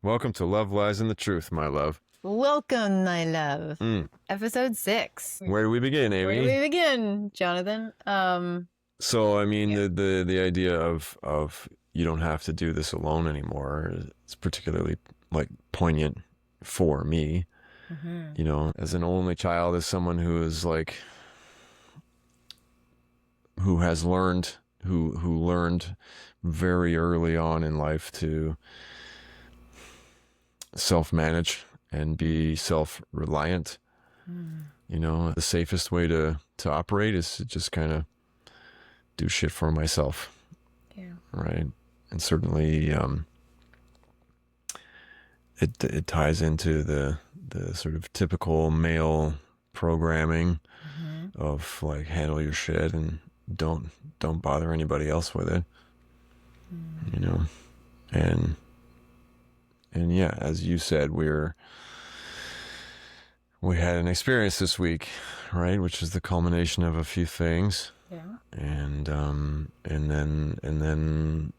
Welcome to Love Lies and the Truth, my love. Welcome, my love. Episode 6. Where do we begin, Amy? Where do we begin, Jonathan? So, I mean, Yeah. the idea of you don't have to do this alone anymore is particularly like poignant for me. You know, as an only child, as someone who is like who has learned who learned very early on in life to self-manage and be self-reliant. You know, the safest way to operate is to just kind of do shit for myself. Yeah. Right. And certainly it ties into the sort of typical male programming of like handle your shit and don't bother anybody else with it. You know. And yeah, as you said, we had an experience this week, right, which is the culmination of a few things. Yeah. And then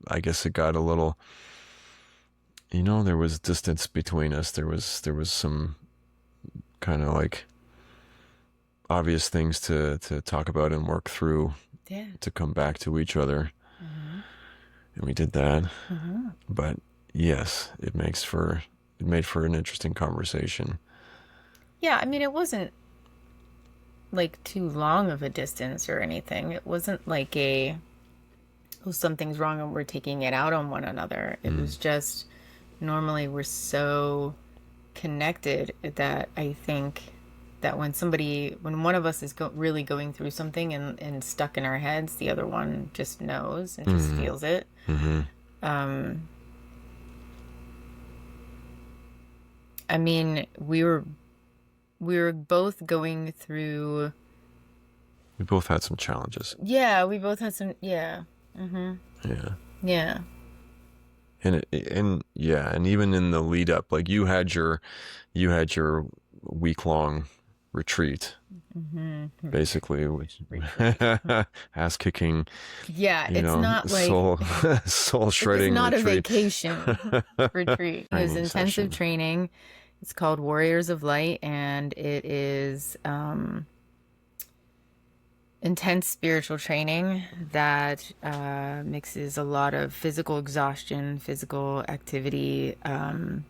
I guess it got a little, you know, there was distance between us. There was some kind of like obvious things to talk about and work through to come back to each other. And we did that. But yes, it made for an interesting conversation. Yeah, I mean, it wasn't like too long of a distance or anything. It wasn't like oh, something's wrong and we're taking it out on one another. It was just, normally we're so connected that I think that when one of us is really going through something and stuck in our heads, the other one just knows and just feels it. I mean, we were both going through. We both had some challenges. Yeah, we both had some. Yeah. Yeah. And even in the lead up, like you had your week-long retreat, basically, which ass kicking. Yeah, it's not like soul shredding. It's not retreat. a vacation retreat. It was intensive training. It's called Warriors of Light, and it is intense spiritual training that mixes a lot of physical exhaustion, physical activity, and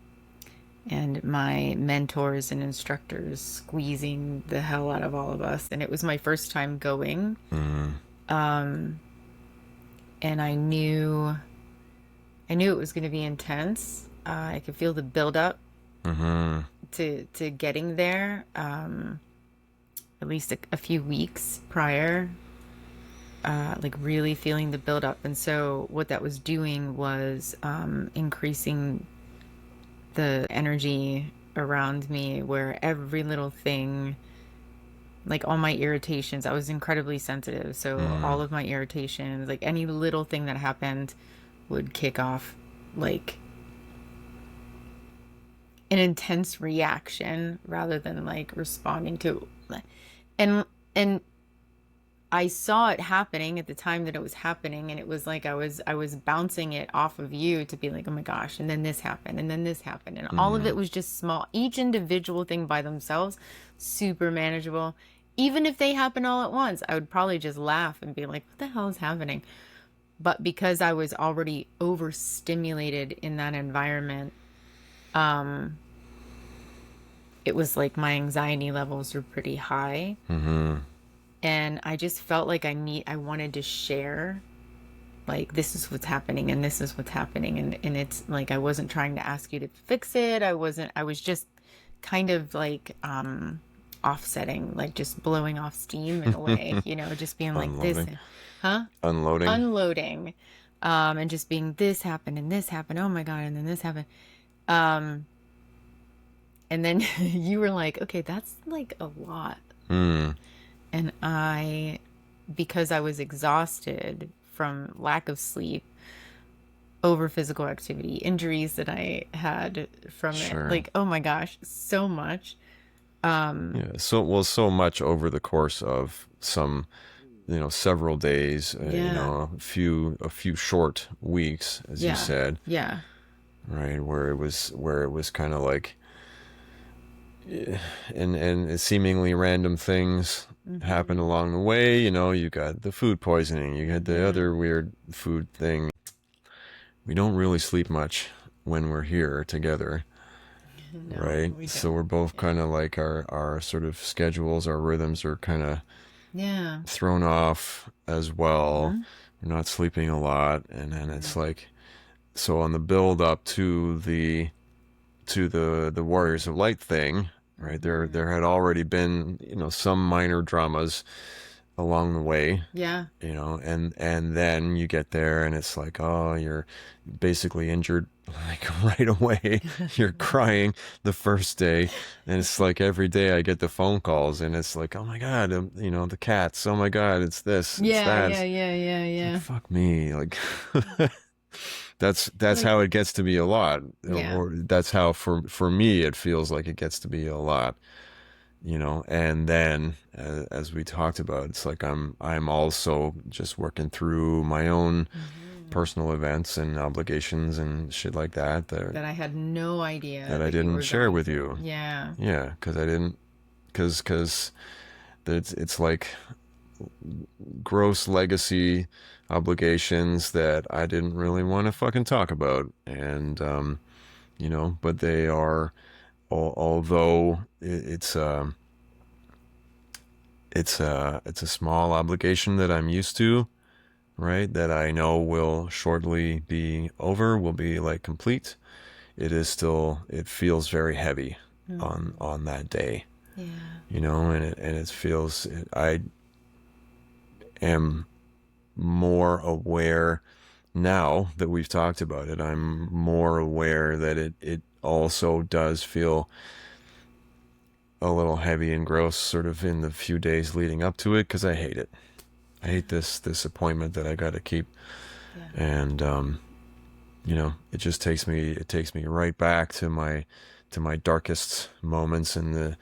my mentors and instructors squeezing the hell out of all of us. And it was my first time going. And I knew it was going to be intense. I could feel the buildup to getting there. At least a few weeks prior, like really feeling the buildup. And so what that was doing was increasing the energy around me, where every little thing, like all my irritations, I was incredibly sensitive. So all of my irritations, like any little thing that happened would kick off like an intense reaction rather than like responding to. And I saw it happening at the time that it was happening, and it was like I was bouncing it off of you to be like, oh my gosh, and then this happened, and then this happened, and all of it was just small. Each individual thing by themselves, super manageable. Even if they happen all at once, I would probably just laugh and be like, what the hell is happening? But because I was already overstimulated in that environment, it was like my anxiety levels were pretty high. And I just felt like I wanted to share, like, this is what's happening and this is what's happening. And it's like, I wasn't trying to ask you to fix it. I was just kind of like offsetting, like just blowing off steam in a way, you know, just being like this. Unloading. And just being, this happened and this happened. Oh my God. And then this happened. And then you were like, okay, that's like a lot. And because I was exhausted from lack of sleep, over physical activity, injuries that I had from it, like, oh my gosh, so much. So much over the course of some, you know, several days, you know, a few short weeks, as you said. Yeah. right? Where it was kind of like, and seemingly random things happened Mm-hmm. along the way. You got the food poisoning, you had the Yeah. other weird food thing. We don't really sleep much when we're here together, No, right? we So we're don't. both Yeah. kind of like our sort of schedules, our rhythms are kind of Yeah. thrown off as well. Mm-hmm. We're not sleeping a lot, and then it's Right. like, so on the build up to the Warriors of Light thing, right? There Mm-hmm. had already been, some minor dramas along the way, Yeah. and then you get there and it's like, oh, you're basically injured like right away. You're crying the first day, and it's like every day I get the phone calls and it's like, oh my god, the cats, oh my god, it's this, it's Yeah, that. yeah, It's yeah, yeah, like, yeah. fuck me, like that's Like, how it gets to be a lot, yeah. or that's how for me it feels like it gets to be a lot. And then, as we talked about, it's like I'm also just working through my own Mm-hmm. personal events and obligations and shit like that that That I had no idea that I that you didn't were share going with through. you. Yeah. Yeah, because I didn't, because it's like gross legacy obligations that I didn't really want to fucking talk about. And but they are, although it's a small obligation that I'm used to, right? That I know will shortly be over, will be like complete. It feels very heavy on Mm-hmm. that day, Yeah. and it feels, I am more aware now that we've talked about it. I'm more aware that it also does feel a little heavy and gross sort of in the few days leading up to it, because I hate it. I hate Yeah. this appointment that I got to keep. Yeah. And it takes me right back to my darkest moments and the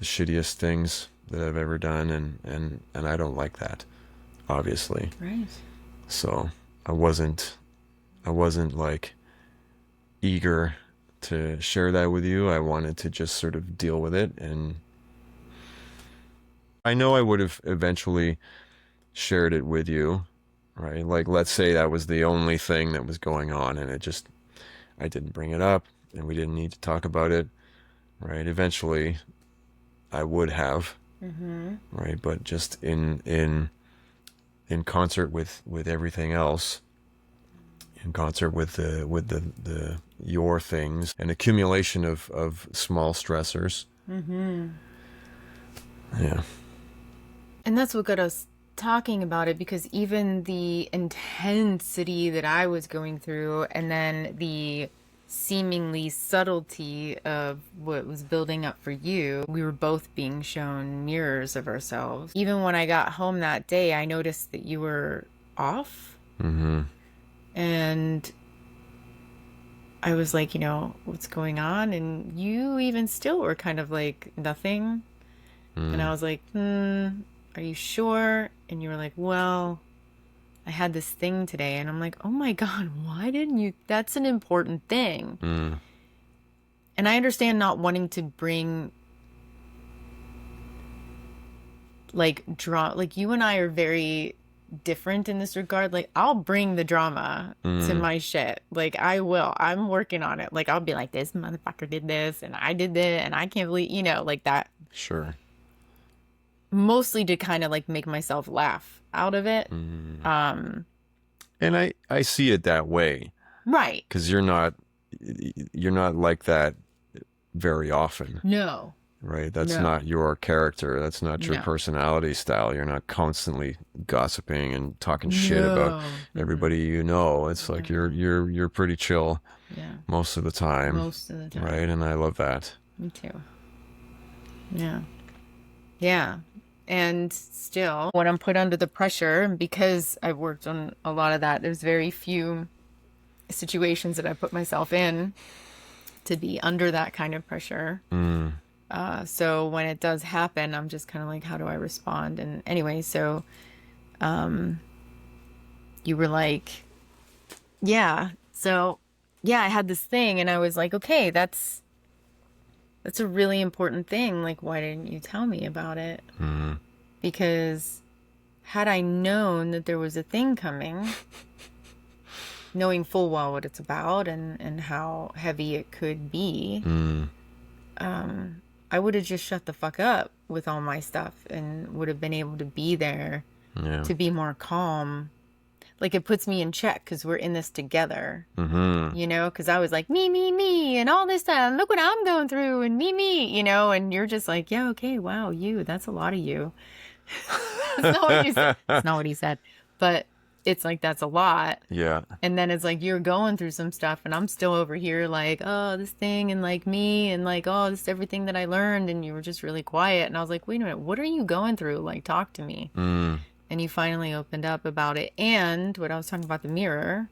shittiest things that I've ever done, and I don't like that, obviously. Right. So I wasn't like eager to share that with you. I wanted to just sort of deal with it, and I know I would have eventually shared it with you, right? Like, let's say that was the only thing that was going on, and I didn't bring it up, and we didn't need to talk about it, right? Eventually, I would have, Mm-hmm. right? But just in concert with everything else, in concert with the your things, an accumulation of small stressors. Mm-hmm. Yeah. And that's what got us talking about it, because even the intensity that I was going through and then the seemingly subtlety of what was building up for you, we were both being shown mirrors of ourselves. Even when I got home that day, I noticed that you were off. Mm-hmm. And I was like, what's going on? And you even still were kind of like, nothing. And I Mm. was like, are you sure? And you were like, well, I had this thing today. And I'm like, oh my God, why didn't you? That's an important thing. Mm. And I understand not wanting to bring like like you and I are very different in this regard. Like, I'll bring the drama to Mm. my shit. Like, I will. I'm working on it. Like, I'll be like, this motherfucker did this and I did that and I can't believe, like that. Sure. Mostly to kind of like make myself laugh out of it. Mm. Um, And I see it that way, right. because you're not like that very often, No, right? That's no, not your character. That's not your no, personality style. You're not constantly gossiping and talking shit about no. Mm-mm. everybody you know. It's like you're No. you're you're pretty chill Yeah. most of the time, Most of the right? time. And I love that. Me too. Yeah. Yeah. And still, when I'm put under the pressure, because I've worked on a lot of that, there's very few situations that I put myself in to be under that kind of pressure. Mm. So when it does happen, I'm just kind of like, how do I respond? And anyway, so you were like, yeah. So yeah, I had this thing and I was like, okay, that's a really important thing. Like, why didn't you tell me about it? Mm. Because had I known that there was a thing coming, knowing full well what it's about and how heavy it could be, Mm. I would have just shut the fuck up with all my stuff and would have been able to be there Yeah. to be more calm. Like it puts me in check because we're in this together, Mm-hmm. you know? Because I was like, me, and all this time, look what I'm going through, and me, you know? And you're just like, yeah, okay, wow, you, that's a lot of you. That's not what you said. That's not what he said. But it's like, that's a lot. Yeah. And then it's like you're going through some stuff, and I'm still over here like, oh, this thing, and like me, and like, oh, this everything that I learned, and you were just really quiet. And I was like, wait a minute, what are you going through? Like, talk to me. Mm. And you finally opened up about it. And what I was talking about the mirror,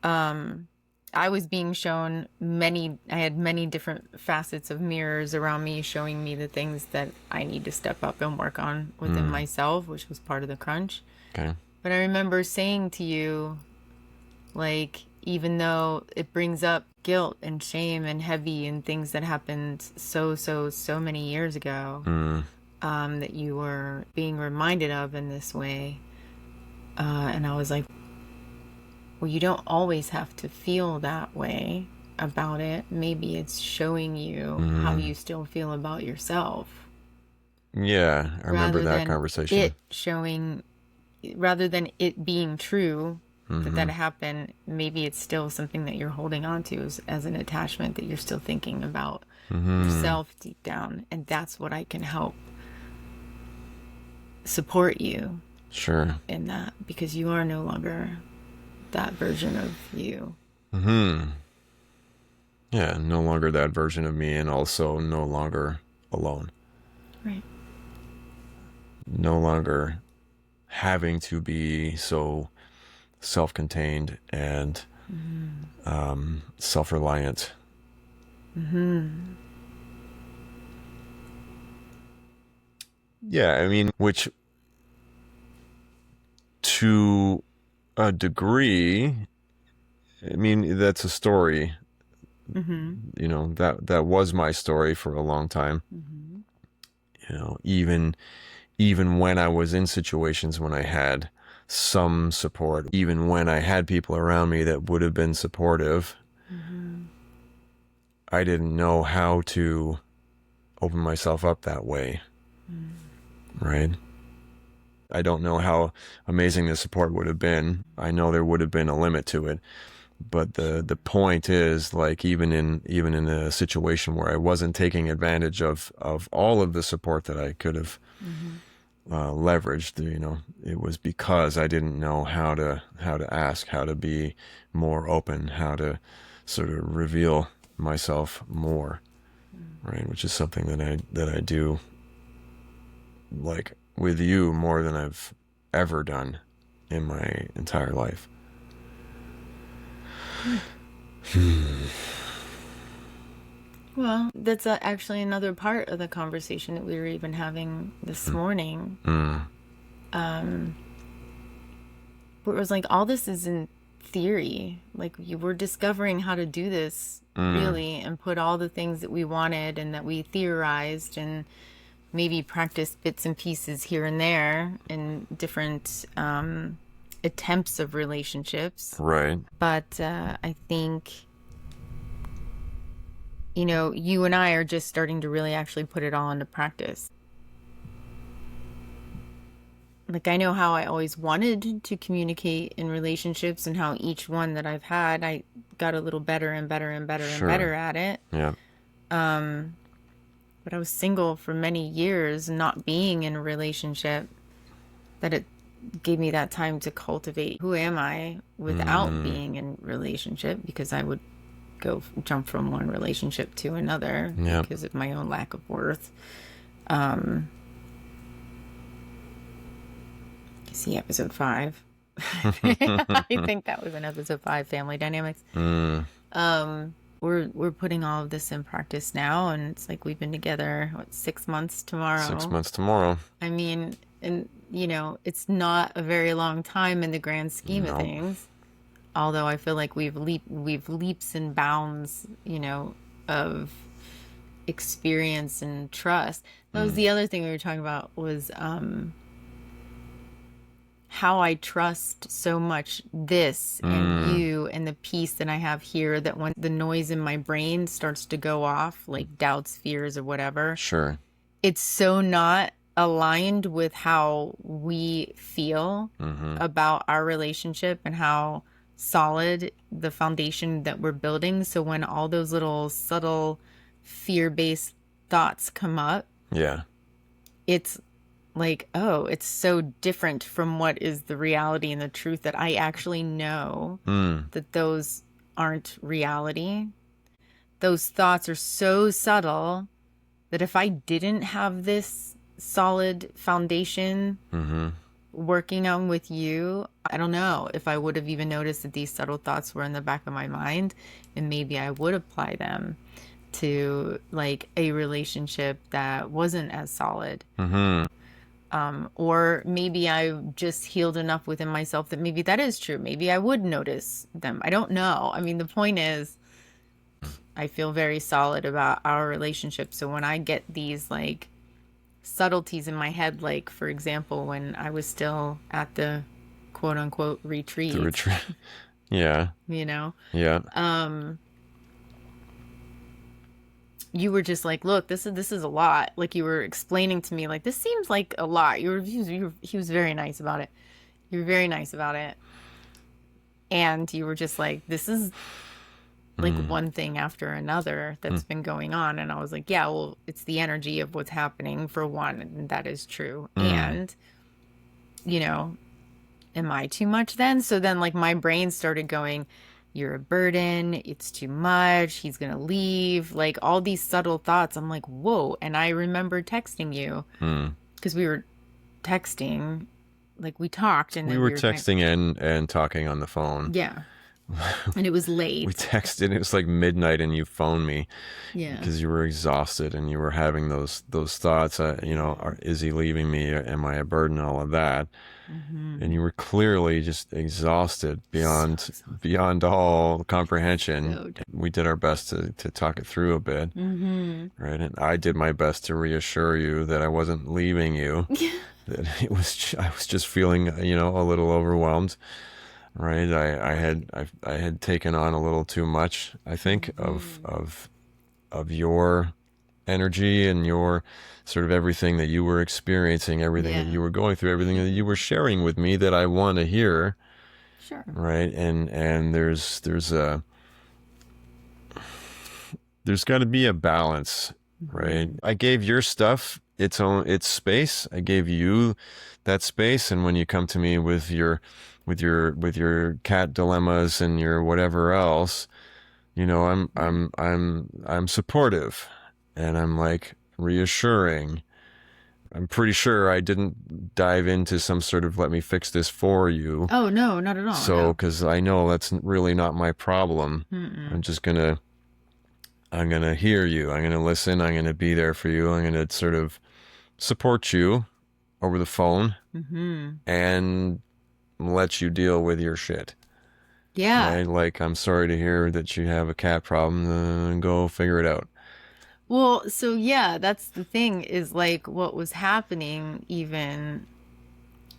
I was being shown I had many different facets of mirrors around me showing me the things that I need to step up and work on within Mm. myself, which was part of the crunch. Okay. But I remember saying to you, like, even though it brings up guilt and shame and heavy and things that happened so many years ago, Mm. that you were being reminded of in this way. And I was like, well, you don't always have to feel that way about it. Maybe it's showing you how Mm. you still feel about yourself Yeah, I remember rather that than conversation. it showing, rather than it being true that Mm-hmm. that happened. Maybe it's still something that you're holding on to as an attachment that you're still thinking about Mm-hmm. yourself deep down. And that's what I can help support you Sure. in that because you are no longer that version of you. Mm-hmm. Yeah, no longer that version of me, and also no longer alone. Right. No longer having to be so self-contained and Mm-hmm. self-reliant. Mm-hmm. Yeah, I mean, which to a degree, I mean, that's a story. Mm-hmm. You know, that was my story for a long time. Mm-hmm. You know, even when I was in situations when I had some support, even when I had people around me that would have been supportive, Mm-hmm. I didn't know how to open myself up that way, right? I don't know how amazing the support would have been. I know there would have been a limit to it, but the point is, like, even in a situation where I wasn't taking advantage of all of the support that I could have Mm-hmm. leveraged, you know, it was because I didn't know how to ask, how to be more open, how to sort of reveal myself more, right? Which is something that I do, like, with you more than I've ever done in my entire life. Good. Well, that's actually another part of the conversation that we were even having this morning. Mm. Where it was like, all this is in theory. Like, you were discovering how to do this Mm. really and put all the things that we wanted and that we theorized and maybe practiced bits and pieces here and there in different attempts of relationships. Right. But I think, you know, you and I are just starting to really actually put it all into practice. Like, I know how I always wanted to communicate in relationships and how each one that I've had, I got a little better and better and better and Sure. better at it. Yeah. But I was single for many years, not being in a relationship, that it gave me that time to cultivate who am I without Mm. being in relationship because I would jump from one relationship to another Yeah. because of my own lack of worth. See episode 5. I think that was in episode 5, family dynamics. Mm. We're putting all of this in practice now, and it's like we've been together 6 months tomorrow. 6 months tomorrow. I mean, and you know, it's not a very long time in the grand scheme of Nope. things. although I feel like we've leaps and bounds, of experience and trust. That was Mm. the other thing we were talking about was how I trust so much this and Mm. you and the peace that I have here, that when the noise in my brain starts to go off, like doubts, fears, or whatever, Sure. it's so not aligned with how we feel Mm-hmm. about our relationship and how solid the foundation that we're building. So when all those little subtle fear-based thoughts come up, Yeah. it's like, oh, it's so different from what is the reality and the truth, that I actually know Mm. that those aren't reality. Those thoughts are so subtle that if I didn't have this solid foundation Mm-hmm. working on with you, I don't know if I would have even noticed that these subtle thoughts were in the back of my mind, and maybe I would apply them to like a relationship that wasn't as solid. Mm-hmm. Or maybe I just healed enough within myself that maybe that is true. Maybe I would notice them. I don't know. I mean, the point is, I feel very solid about our relationship. So when I get these like subtleties in my head, like for example, when I was still at the quote unquote The retreat, retreat. Yeah. you know, Yeah. um, you were just like, look, this is a lot. Like you were explaining to me, like, this seems like a lot. He was very nice about it. You were very nice about it. And you were just like, this is like Mm. one thing after another Mm. that's been going on. And I was like, yeah, well, it's the energy of what's happening for one, and that is true. Mm. And, you know, am I too much then? So then like my brain started going, you're a burden, it's too much, he's gonna leave, like all these subtle thoughts. I'm like, whoa. And I remember texting you Mm. because we were texting, like we talked and We then were we were kind of, texting and talking on the phone. yeah. And it was We late. texted. It was like midnight, and you phoned me Yeah. because you were exhausted and you were having those thoughts. Yeah. Is he leaving me? Am I a burden? All of that, and Mm-hmm. you were clearly just exhausted So, beyond all comprehension. so. We did our best to talk it through a bit, Mm-hmm. right? And I did my best to reassure you that I wasn't leaving you. That I was just feeling, a little overwhelmed, right? I had taken on a little too much, I think, of Mm-hmm. of your energy and your sort of everything that you were experiencing, everything that Yeah. you were going through, everything that you were sharing with me that I want to hear, Sure. right? And there's got to be a balance, right? Mm-hmm. I gave your stuff its space. I gave you that space, and when you come to me with your cat dilemmas and your whatever else, I'm supportive, and I'm like reassuring. I'm pretty sure I didn't dive into some sort of let me fix this for you. Oh, no, not at all. So, No. because I know that's really not my problem. Mm-mm. I'm just I'm gonna hear you. I'm gonna listen. I'm gonna be there for you. I'm gonna sort of support you over the phone Mm-hmm. and let you deal with your shit. Yeah. Right? Like, I'm sorry to hear that you have a cat problem. Go figure it out. Well, so yeah, that's the thing, is like what was happening even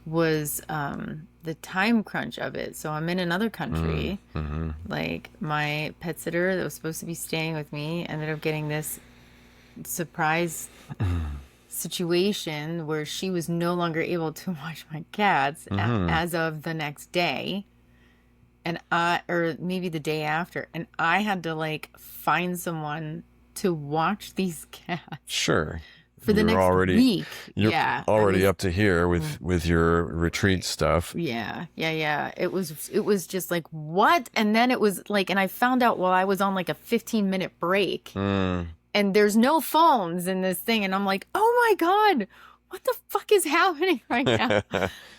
was the time crunch of it. So I'm in another Mm, country. mm-hmm. Like my pet sitter that was supposed to be staying with me ended up getting this surprise situation where she was no longer able to watch my cats Mm-hmm. as of the next day. And or maybe the day after, and I had to like find someone to watch these cats Sure. for the next week. You're Yeah, I already was, up to here with your retreat stuff. yeah, yeah, yeah. It was just like, what? And then it was like, and I found out while I was on like a 15-minute break, Mm. and there's no phones in this thing, and I'm like, oh my God, what the fuck is happening right now?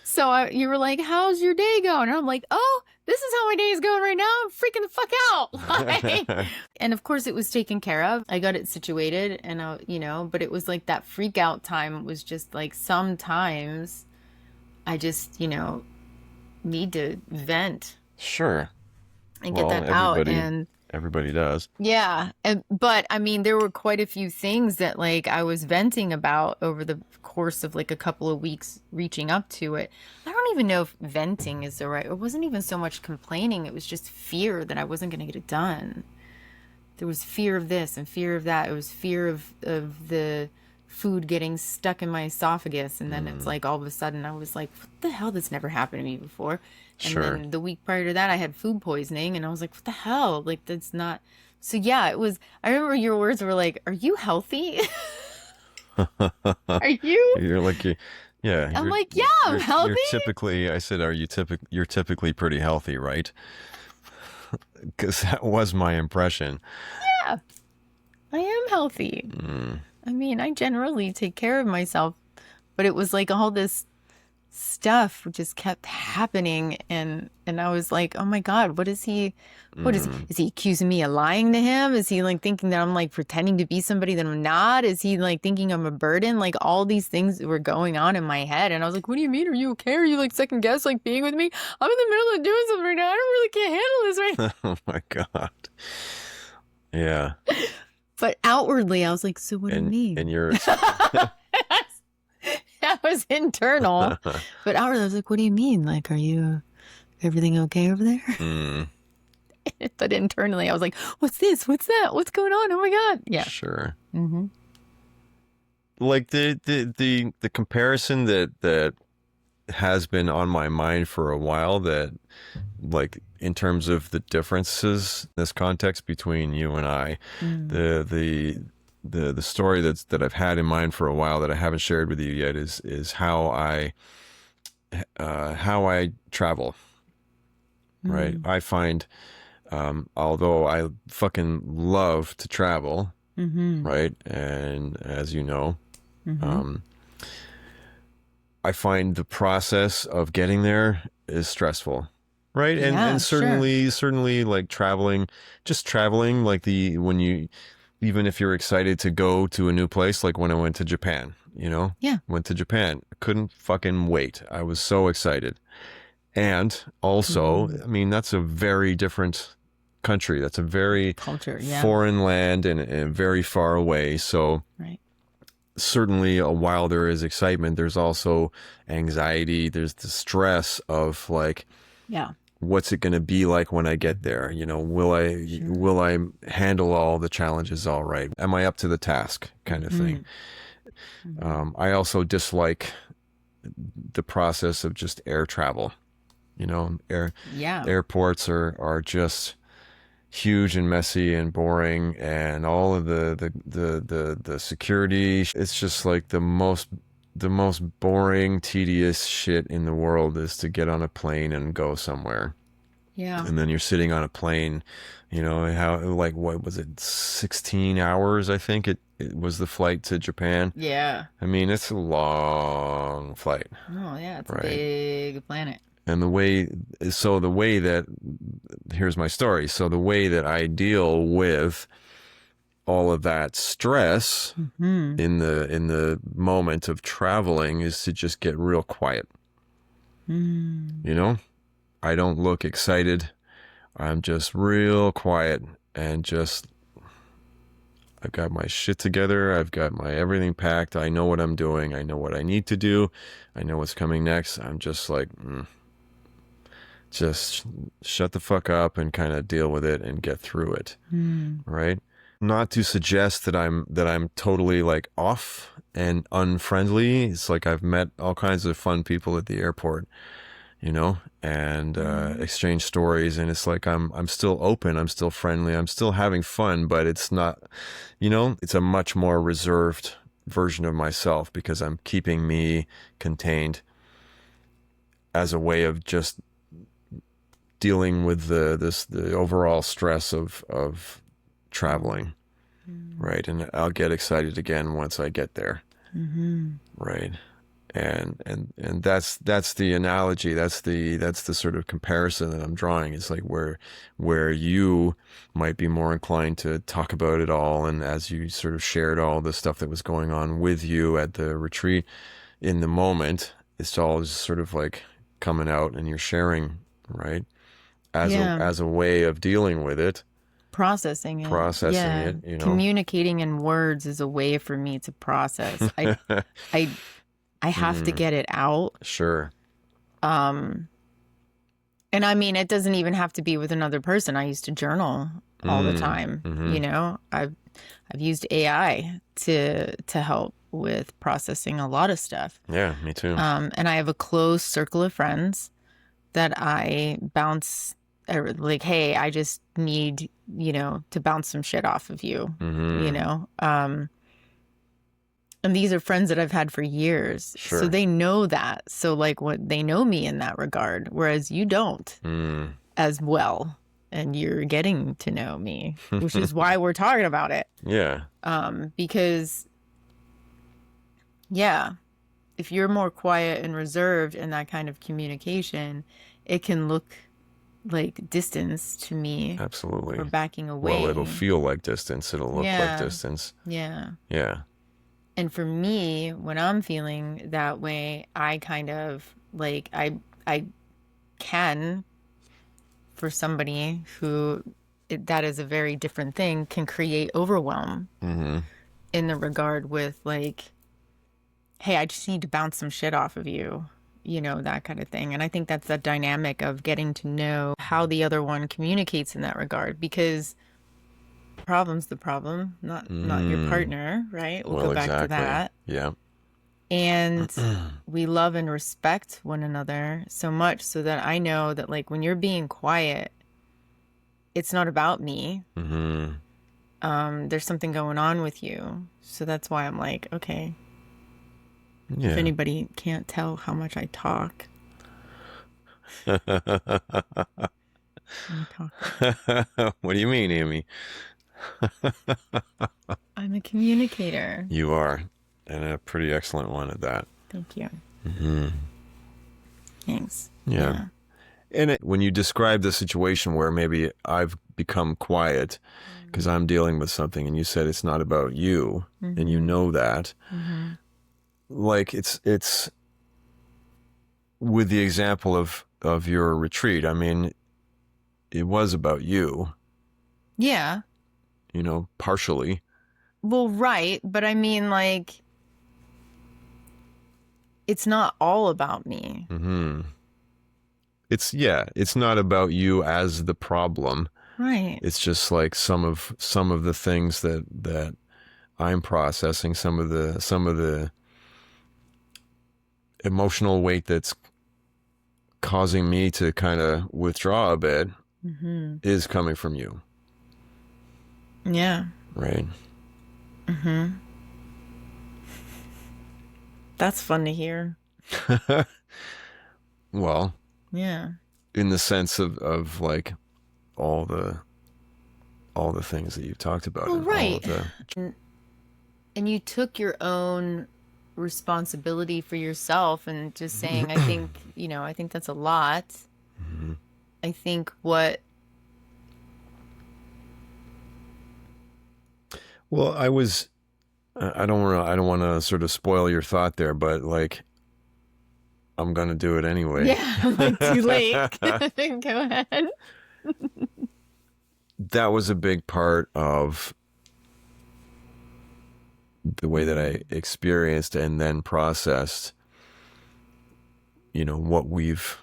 So you were like, how's your day going? And I'm like, oh, this is how my day is going right now. I'm freaking the fuck out. Like, and of course it was taken care of. I got it situated, and but it was like that freak out time was just like, sometimes I just, need to vent. Sure. and get Well, that out. everybody does. Yeah, but I mean, there were quite a few things that like I was venting about over the course of like a couple of weeks reaching up to it. I don't even know if venting is the right. It wasn't even so much complaining. It was just fear that I wasn't going to get it done. There was fear of this and fear of that. It was fear of the food getting stuck in my esophagus, and then it's Mm, like all of a sudden I was like, what the hell? That's never happened to me before. And sure. then the week prior to that I had food poisoning, and I was like, what the hell? Like, that's not. So yeah, it was. I remember your words were like, are you healthy? Are you? You're like, yeah, I'm like, yeah, I'm you're healthy. typically, I said, you're typically pretty healthy, right? Because that was my impression. Yeah, I am healthy. Mm, I mean, I generally take care of myself, but it was like all this stuff just kept happening, and I was like, oh my God, mm, is he accusing me of lying to him? Is he like thinking that I'm like pretending to be somebody that I'm not? Is he like thinking I'm a burden? Like all these things were going on in my head, and I was like, what do you mean? Are you okay? Are you like second guess like being with me? I'm in the middle of doing something right now. I don't really can't handle this right oh my God. Yeah. now. But outwardly I was like, so what do you And mean? you're, That was internal. But outwardly I was like, what do you mean? Like, are you everything okay over there? mm, But internally, I was like, what's this? What's that? What's going on? Oh my God. Yeah. sure. Mm-hmm. Like the comparison that has been on my mind for a while, that like in terms of the differences in this context between you and I, Mm. the story that I've had in mind for a while that I haven't shared with you yet is how I travel, right? Mm. I find, although I fucking love to travel, Mm-hmm. right? And as you know, Mm-hmm. um, I find the process of getting there is stressful, right? And Yeah, sure. certainly like just traveling, like the when you even if you're excited to go to a new place, like when I went to Japan, Yeah. went to Japan, I couldn't fucking wait. I was so excited. And also, Mm. I mean, that's a very different country. That's a very Culture. Yeah. foreign land and very far away. So Right. certainly, while there is excitement, there's also anxiety. There's the stress of like, Yeah. what's it going to be like when I get there? Sure. Will I handle all the challenges all right? Am I up to the task, kind of thing? Mm. Mm-hmm. I also dislike the process of just air travel. Yeah. Airports are just huge and messy and boring, and all of the security, it's just like the most boring, tedious shit in the world is to get on a plane and go somewhere. Yeah. And then you're sitting on a plane, how, like, what was it, 16 hours, I think it was the flight to Japan. Yeah. I mean, it's a long flight, Oh, yeah. It's a right? big planet. And the way that, here's my story. So the way that I deal with all of that stress Mm-hmm. in the moment of traveling is to just get real quiet. Mm. You know, I don't look excited. I'm just real quiet and just, I've got my shit together. I've got my everything packed. I know what I'm doing. I know what I need to do. I know what's coming next. I'm just like, just shut the fuck up and kind of deal with it and get through it, Mm. right? Not to suggest that I'm totally like off and unfriendly. It's like I've met all kinds of fun people at the airport, and Mm. exchange stories, and it's like I'm still open, I'm still friendly, I'm still having fun, but it's not, it's a much more reserved version of myself because I'm keeping me contained as a way of just dealing with the overall stress of traveling, Mm. right? And I'll get excited again once I get there, Mm-hmm. right? And that's the analogy. That's the sort of comparison that I'm drawing. It's like where you might be more inclined to talk about it all, and as you sort of shared all the stuff that was going on with you at the retreat in the moment, it's all just sort of like coming out and you're sharing, right? Yeah. as a way of dealing with it, Processing it. processing Yeah. it, you know. Communicating in words is a way for me to process. I I have to Mm, get it out. sure. Um, and I mean, it doesn't even have to be with another person. I used to journal all the Mm, time. mm-hmm. I've used AI to help with processing a lot of stuff. Yeah, me too. And I have a close circle of friends that I bounce like, hey, I just need, to bounce some shit off of you, you Mm-hmm. know? And these are friends that I've had for years. So Sure. they know that. So like what they know me in that regard, whereas you don't Mm. as well. And you're getting to know me, which is why we're talking about it. Yeah. Because yeah, if you're more quiet and reserved in that kind of communication, it can look like distance to me or Absolutely. backing Well, it'll away. feel like distance. It'll look like Yeah. distance. Yeah. Yeah. And for me, when I'm feeling that way, I kind of like I can for somebody who that is a very different thing can create overwhelm Mm-hmm. in the regard with like, hey, I just need to bounce some shit off of you, that kind of thing. And I think that's the dynamic of getting to know how the other one communicates in that regard because problem's the problem, not your Mm. partner, right? We'll go Well, back to exactly. that. Yeah. And we love and respect one another so much so that I know that like when you're being quiet, it's not about me. Mm-hmm. There's something going on with you. So that's why I'm like, okay, if Yeah. anybody can't tell how much I talk, I'm talking. What do you mean, Amy? I'm a communicator. You are, and a pretty excellent one at that. Thank you. Mm-hmm. Thanks. Yeah. Yeah. And when you describe the situation where maybe I've become quiet because I'm dealing with something, and you said it's not about you, and you Mm-hmm. know that, Mm-hmm. like it's with the example of your retreat. I mean, it was about you, Yeah. partially. Well, right. But I mean, like, it's not all about me. Mm-hmm. It's not about you as the problem. Right. It's just like some of the things that I'm processing, some of the emotional weight that's causing me to kind of withdraw a bit Mm-hmm. is coming from you, Yeah. right? Mm-hmm. That's fun to hear. Well, Yeah. in the sense of like all the all the things that you've talked about Well, and all right. of the And you took your own responsibility for yourself and just saying, I think, I think that's a lot. Mhm. I think what, Well, I don't want to sort of spoil your thought there, but like I'm gonna do it anyway. yeah, like too late. Go ahead. That was a big part of the way that I experienced and then processed, what we've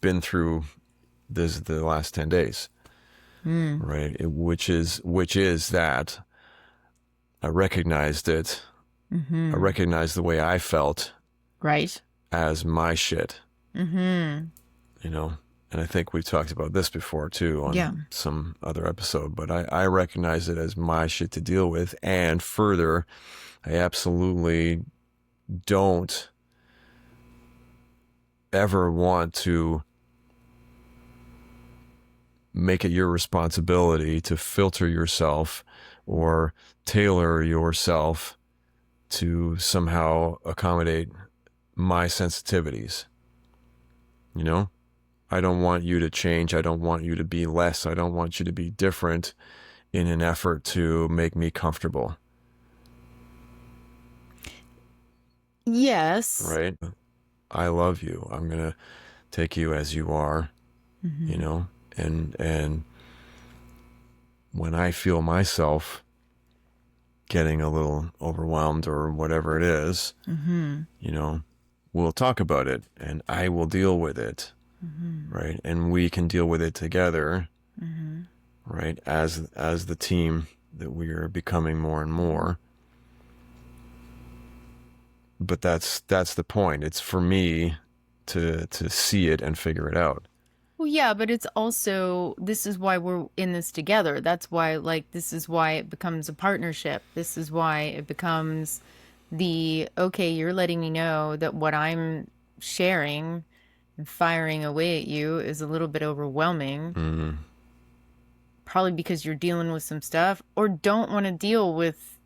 been through the last 10 days, Mm. right? Which is that I recognized it. I Mm-hmm. recognized the way I felt Right. as my shit, Mm-hmm. you know. And I think we've talked about this before too Yeah. on some other episode, but I recognize it as my shit to deal with. And further, I absolutely don't ever want to make it your responsibility to filter yourself or tailor yourself to somehow accommodate my sensitivities. You know, I don't want you to change. I don't want you to be less. I don't want you to be different in an effort to make me comfortable. Yes. Right? I love you. I'm going to take you as you are, you Mm-hmm. know? And when I feel myself getting a little overwhelmed or whatever it is, Mm-hmm. you know, we'll talk about it and I will deal with it, Mm-hmm. right? And we can deal with it together, Mm-hmm. right? As the team that we are becoming more and more. But that's the point. It's for me to see it and figure it out. Well, yeah, but it's also, this is why we're in this together. That's why, like, this is why it becomes a partnership. This is why it becomes okay, you're letting me know that what I'm sharing and firing away at you is a little bit overwhelming, Mm, probably because you're dealing with some stuff or don't want to deal with,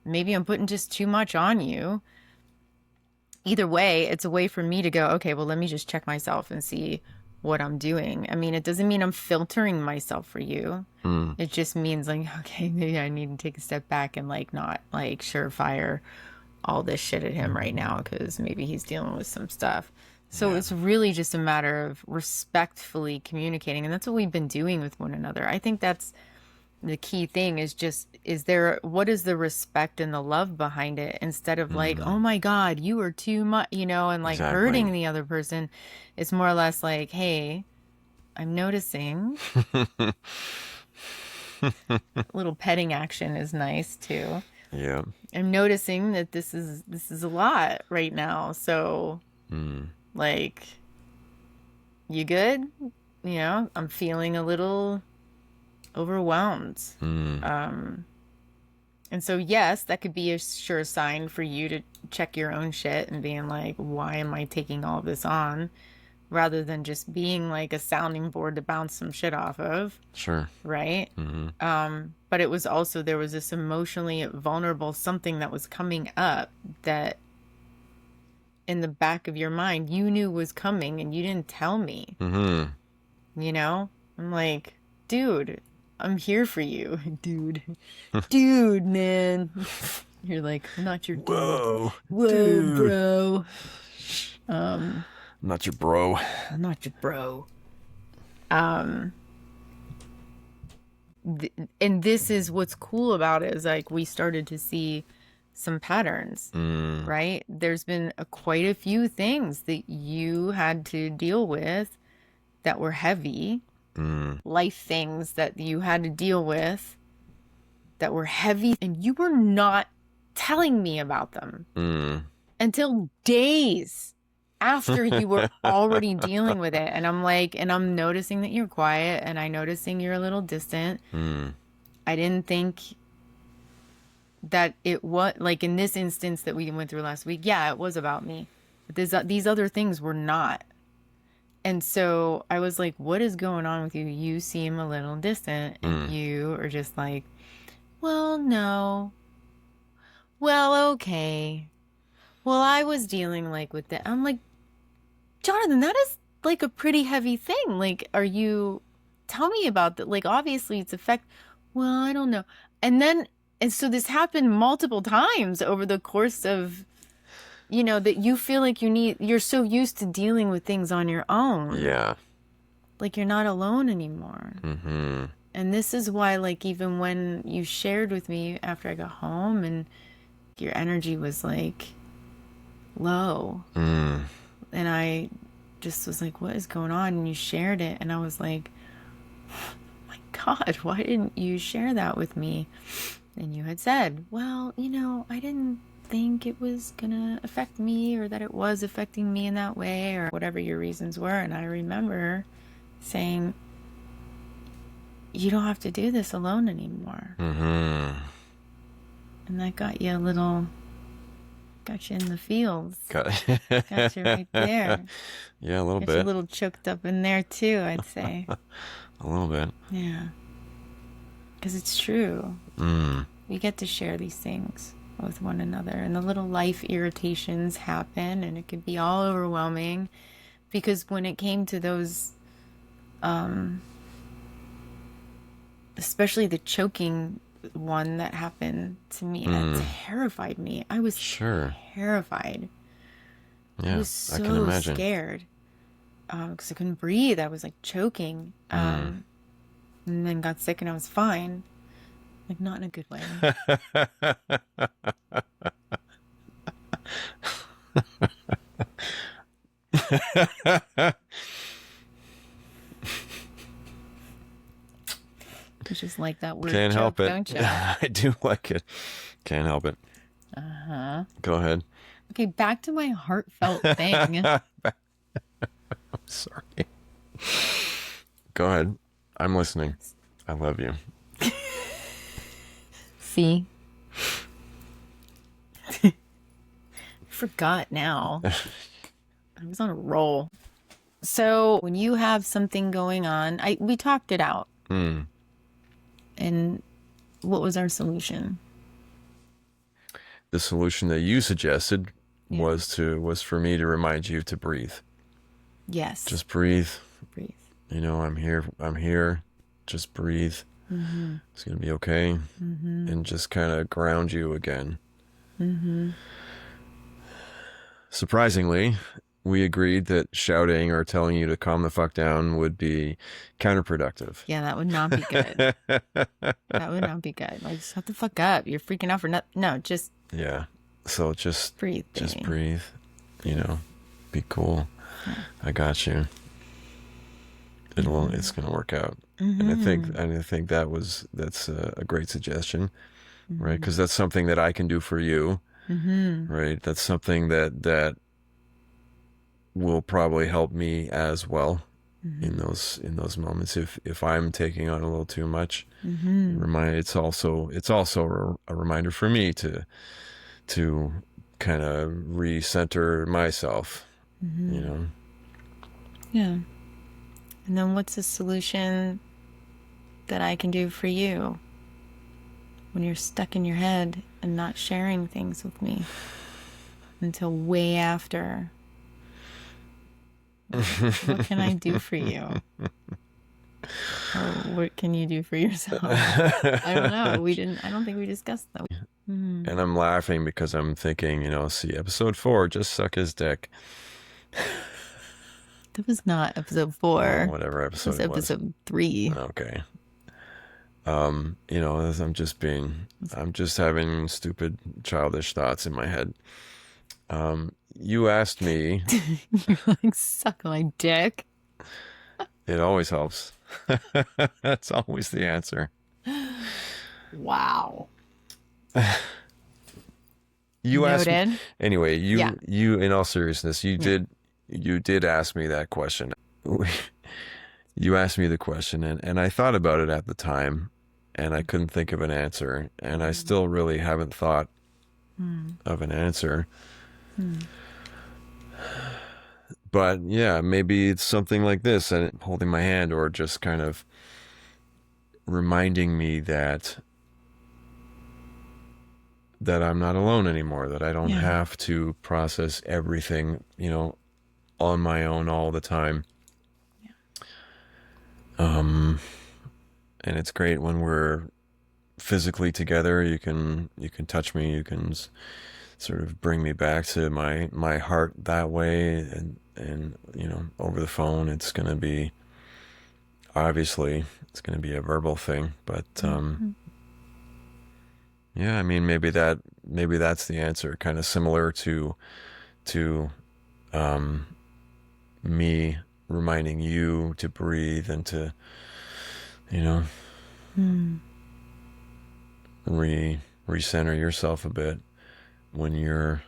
maybe I'm putting just too much on you. Either way, it's a way for me to go, okay, well, let me just check myself and see what I'm doing. I mean, it doesn't mean I'm filtering myself for you. mm, It just means like, okay, maybe I need to take a step back and like not like surefire all this shit at him right now because maybe he's dealing with some stuff. So yeah. it's really just a matter of respectfully communicating. And that's what we've been doing with one another. I think that's the key thing is just, what is the respect and the love behind it instead of like, Mm, oh my God, you are too much, and like exactly. hurting the other person. It's more or less like, hey, I'm noticing. A little petting action is nice too. Yeah. I'm noticing that this is a lot right now. So Mm, like, you good? I'm feeling a little overwhelmed. mm, Um, and so yes, that could be a sure sign for you to check your own shit and being like, why am I taking all this on? Rather than just being like a sounding board to bounce some shit off of, sure. right? Mm, But it was also, there was this emotionally vulnerable something that was coming up that in the back of your mind you knew was coming and you didn't tell me, mm-hmm. you know? I'm like, dude, I'm here for you, dude. Dude, man. You're like, I'm not your dude. Whoa, Whoa, dude. bro. Um, I'm not your bro. I'm not your bro. Um, and this is what's cool about it is like we started to see some patterns, Mm, right? There's been quite a few things that you had to deal with that were heavy, mm, life things that you had to deal with that were heavy, and you were not telling me about them mm. until days after you were already dealing with it. And I'm like, and I'm noticing that you're quiet and I'm noticing you're a little distant. Mm, I didn't think that it was like in this instance that we went through last week. Yeah, it was about me, but these other things were not. And so I was like, what is going on with you? You seem a little distant and mm. you are just like, well, no. Well, okay. Well, I was dealing like with that. I'm like, Jonathan, that is like a pretty heavy thing. Like, tell me about that. Like, obviously it's well, I don't know. And then, and so this happened multiple times over the course of, that you feel like you're so used to dealing with things on your own. Yeah. Like you're not alone anymore. Mm-hmm. And this is why, like, even when you shared with me after I got home and your energy was like low, Mm. and I just was like, what is going on? And you shared it. And I was like, my God, why didn't you share that with me? And you had said, well, I didn't think it was gonna affect me or that it was affecting me in that way or whatever your reasons were. And I remember saying, you don't have to do this alone anymore. Mm-hmm. And that got you got you in the fields. Got Got you right there. Yeah, a little Got you a bit. little choked up in there too, I'd say. A little bit. Yeah. Because it's true. Mm. We get to share these things with one another, and the little life irritations happen, and it could be all overwhelming. Because when it came to those, especially the choking one that happened to me, that terrified me. I was Sure. terrified. I Yeah, was I can so imagine. scared. because I couldn't breathe. I was like choking. And then got sick and I was fine. Like not in a good way. You just like that word Can't choke, help it. don't you? I do like it. Can't help it. Uh-huh. Go ahead. Okay, back to my heartfelt thing. Sorry. Go ahead. I'm listening. I love you. See? I forgot now. I was on a roll. So when you have something going on, we talked it out. And what was our solution? The solution that you suggested was for me to remind you to breathe. Yes. Just breathe. Breathe. You know, I'm here. I'm here. Just breathe. It's going to be okay. And just kind of ground you again. Surprisingly, we agreed that shouting or telling you to calm the fuck down would be counterproductive. Yeah, that would not be good. That would not be good. Like, shut the fuck up. You're freaking out for nothing. No, just Yeah. So just breathe. Just breathe. You know, be cool. Yeah. I got you. It's going to work out. And I think that's a great suggestion, right? Because that's something that I can do for you, right? That's something that will probably help me as well in those moments if I'm taking on a little too much. It's also a reminder for me to kind of recenter myself, you know. Yeah. And then what's the solution that I can do for you when you're stuck in your head and not sharing things with me until way after? What can I do for you? Or what can you do for yourself? I don't know. I don't think we discussed that. And I'm laughing because I'm thinking, you know, see, episode 4, just suck his dick. That was not episode 4. Oh, whatever episode it was. Episode 3. Okay. You know, I'm just having stupid, childish thoughts in my head. You asked me. You're like, suck my dick. It always helps. That's always the answer. Wow. You Noted. asked me, anyway, you in all seriousness, you did ask me that question. You asked me the question and I thought about it at the time and I couldn't think of an answer and I still really haven't thought of an answer. But yeah, maybe it's something like this, and holding my hand or just kind of reminding me that I'm not alone anymore, that I don't have to process everything, you know, on my own all the time. And it's great when we're physically together. You can touch me, you can sort of bring me back to my heart that way, and you know, over the phone it's going to be a verbal thing, but yeah, I mean, maybe that's the answer, kind of similar to me reminding you to breathe and to, you know, recenter yourself a bit when you're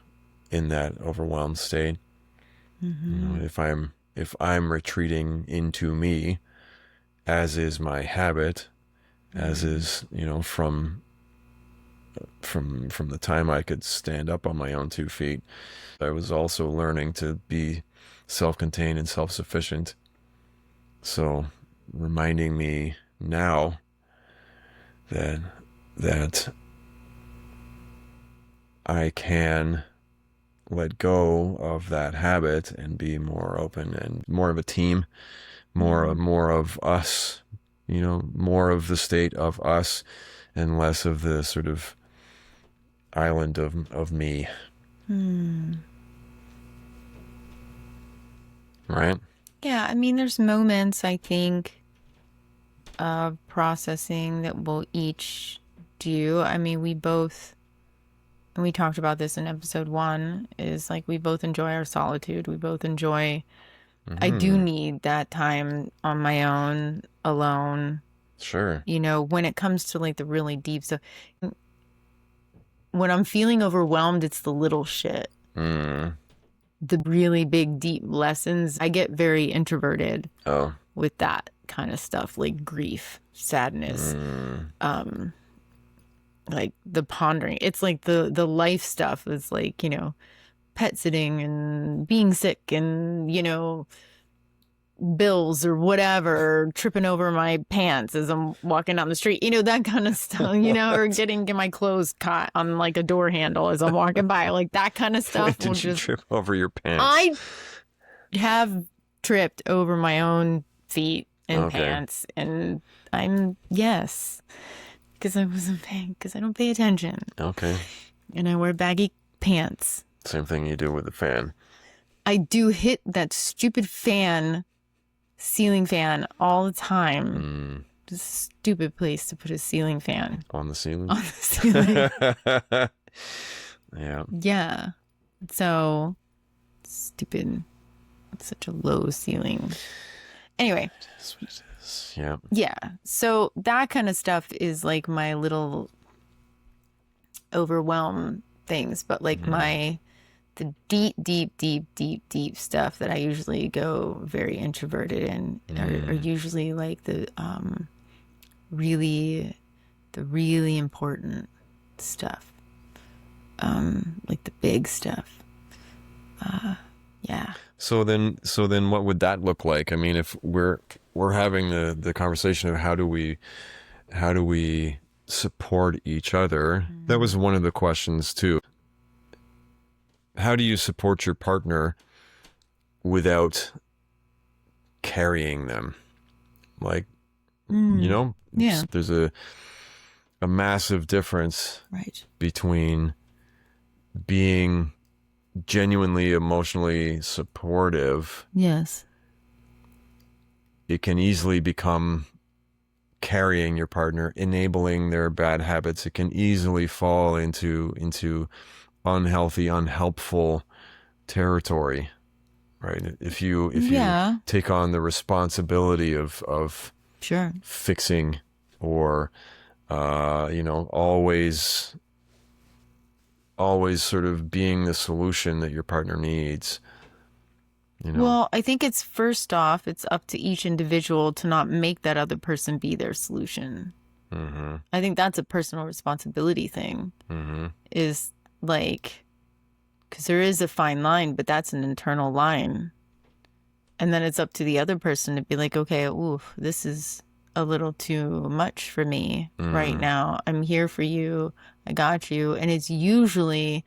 in that overwhelmed state. You know, if I'm retreating into me, as is my habit, as is, you know, from the time I could stand up on my own 2 feet, I was also learning to be self-contained and self-sufficient. So reminding me now that I can let go of that habit and be more open and more of a team, more of us, you know, more of the state of us and less of the sort of island of me. Right? Yeah, I mean, there's moments I think of processing that we'll each do. I mean, we both, and we talked about this in episode one, is like we both enjoy our solitude. We both enjoy, I do Hmm. need that time on my own, alone. Sure. You know, when it comes to like the really deep stuff, when I'm feeling overwhelmed, it's the little shit. Mm. The really big, deep lessons, I get very introverted Oh. with that kind of stuff, like grief, sadness, Mm. um, like the pondering. It's like the life stuff is like, you know, pet sitting and being sick and, you know, bills or whatever, tripping over my pants as I'm walking down the street, you know, that kind of stuff, you know, or What? getting my clothes caught on like a door handle as I'm walking by, like that kind of When stuff will did you just, trip over your pants? I have tripped over my own feet and Okay. pants, and yes, because I wasn't paying, because I don't pay attention, Okay. and I wear baggy pants. Same thing you do with the fan. I do hit that stupid ceiling fan all the time. Mm. It's a stupid place to put a ceiling fan On the ceiling. on the ceiling. Yeah. Yeah. So stupid. It's such a low ceiling. Anyway, That's what it is. Yeah. yeah. So that kind of stuff is like my little overwhelm things, but like the deep, deep, deep, deep, deep stuff that I usually go very introverted in are usually like really the really important stuff. Like the big stuff. Yeah. So then what would that look like? I mean, if we're having the conversation of how do we support each other, that was one of the questions too. How do you support your partner without carrying them? Like, Yeah. there's a massive difference Right. between being genuinely emotionally supportive. Yes. It can easily become carrying your partner, enabling their bad habits. It can easily fall into unhealthy, unhelpful territory, right? If you take on the responsibility of Sure. fixing or always sort of being the solution that your partner needs, Well, I think it's first off, it's up to each individual to not make that other person be their solution. Mm-hmm. I think that's a personal responsibility thing, Mm-hmm. is like, because there is a fine line, but that's an internal line. And then it's up to the other person to be like, okay, ooh, this is a little too much for me right now. I'm here for you. I got you. And it's usually,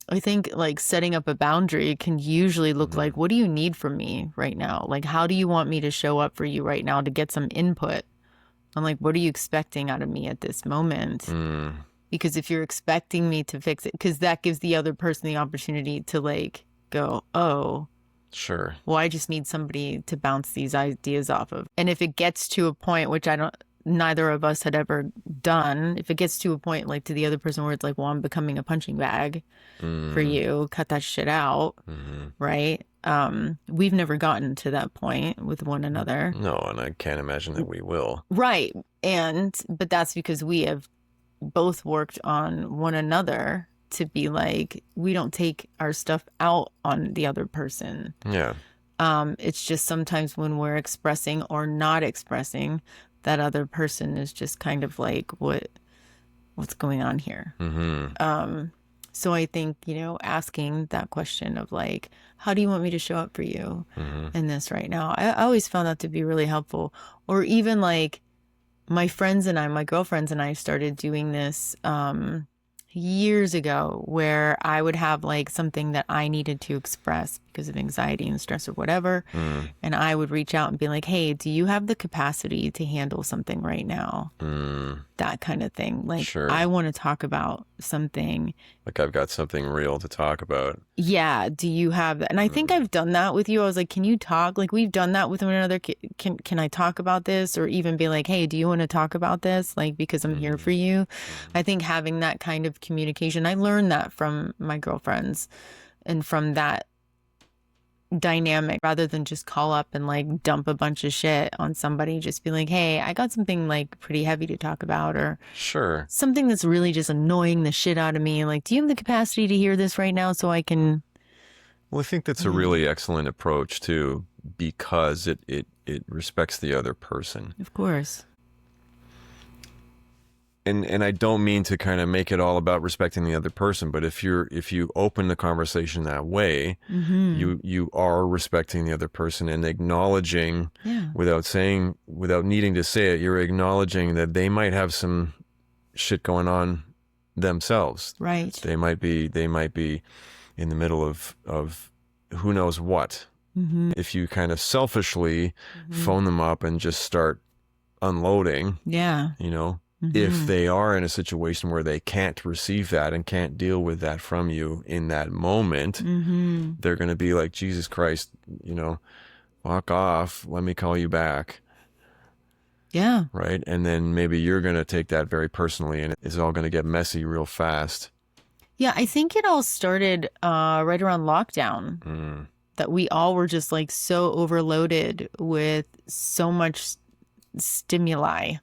I think like setting up a boundary can usually look like, what do you need from me right now? Like, how do you want me to show up for you right now to get some input? I'm like, what are you expecting out of me at this moment? Because if you're expecting me to fix it, because that gives the other person the opportunity to like go, oh, Sure. well, I just need somebody to bounce these ideas off of. And if it gets to a point, which neither of us had ever done, if it gets to a point like to the other person where it's like, well, I'm becoming a punching bag for you, cut that shit out, right? We've never gotten to that point with one another. No, and I can't imagine that we will. Right. But that's because we have both worked on one another to be like, we don't take our stuff out on the other person. Yeah. It's just sometimes when we're expressing or not expressing, that other person is just kind of like, what's going on here? So I think, asking that question of like, how do you want me to show up for you in this right now? I always found that to be really helpful. Or even like my girlfriends and I started doing this years ago, where I would have like something that I needed to express because of anxiety and stress or whatever. Mm. And I would reach out and be like, hey, do you have the capacity to handle something right now? Mm. That kind of thing. Like, I Sure. want to talk about something. Like I've got something real to talk about. Yeah, do you have that? And I think Mm. I've done that with you. I was like, can you talk? Like, we've done that with one another. Can I talk about this? Or even be like, hey, do you want to talk about this? Like, because I'm here for Mm. you. Mm. I think having that kind of communication, I learned that from my girlfriends and from that dynamic, rather than just call up and like dump a bunch of shit on somebody, just be like, hey, I got something like pretty heavy to talk about, or Sure. something that's really just annoying the shit out of me. Like, do you have the capacity to hear this right now so I can, Well, I think that's a yeah, really excellent approach too, because it respects the other person. of course. And I don't mean to kind of make it all about respecting the other person, but if you open the conversation that way, Mm-hmm. you are respecting the other person and acknowledging, Yeah. without needing to say it, you're acknowledging that they might have some shit going on themselves. Right. They might be in the middle of who knows what. Mm-hmm. If you kind of selfishly Mm-hmm. phone them up and just start unloading, Yeah. you know, if Mm-hmm. they are in a situation where they can't receive that and can't deal with that from you in that moment, Mm-hmm. they're going to be like, Jesus Christ, you know, walk off, let me call you back. Yeah. Right. And then maybe you're going to take that very personally and it's all going to get messy real fast. Yeah. I think it all started right around lockdown, Mm. that we all were just like so overloaded with so much stimuli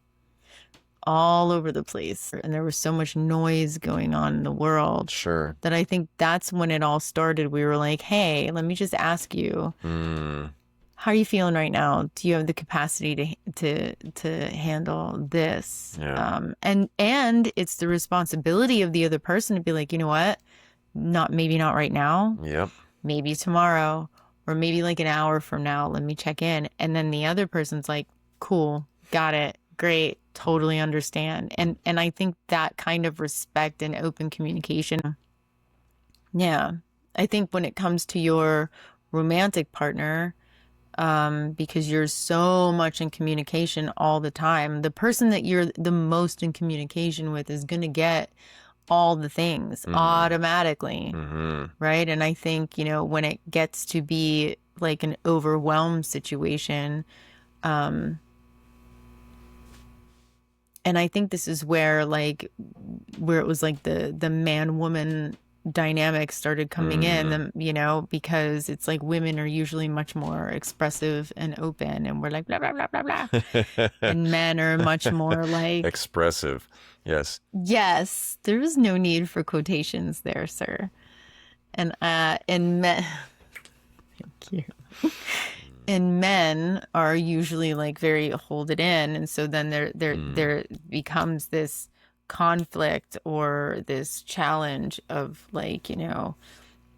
all over the place. And there was so much noise going on in the world Sure. that I think that's when it all started. We were like, hey, let me just ask you, Mm. how are you feeling right now? Do you have the capacity to handle this? Yeah. And it's the responsibility of the other person to be like, you know what? Maybe not right now, Yep. maybe tomorrow, or maybe like an hour from now, let me check in. And then the other person's like, cool, got it, great, totally understand. And I think that kind of respect and open communication. Yeah. I think when it comes to your romantic partner, because you're so much in communication all the time, the person that you're the most in communication with is going to get all the things Mm. automatically. Mm-hmm. Right. And I think, when it gets to be like an overwhelmed situation, and I think this is where it was like the man woman dynamic started coming in, Mm. because it's like women are usually much more expressive and open, and we're like, blah, blah, blah, blah, blah. And men are much more like, Expressive. Yes. yes, there was no need for quotations there, sir. And men, thank you. And men are usually like very hold it in, and so then there becomes this conflict or this challenge of like,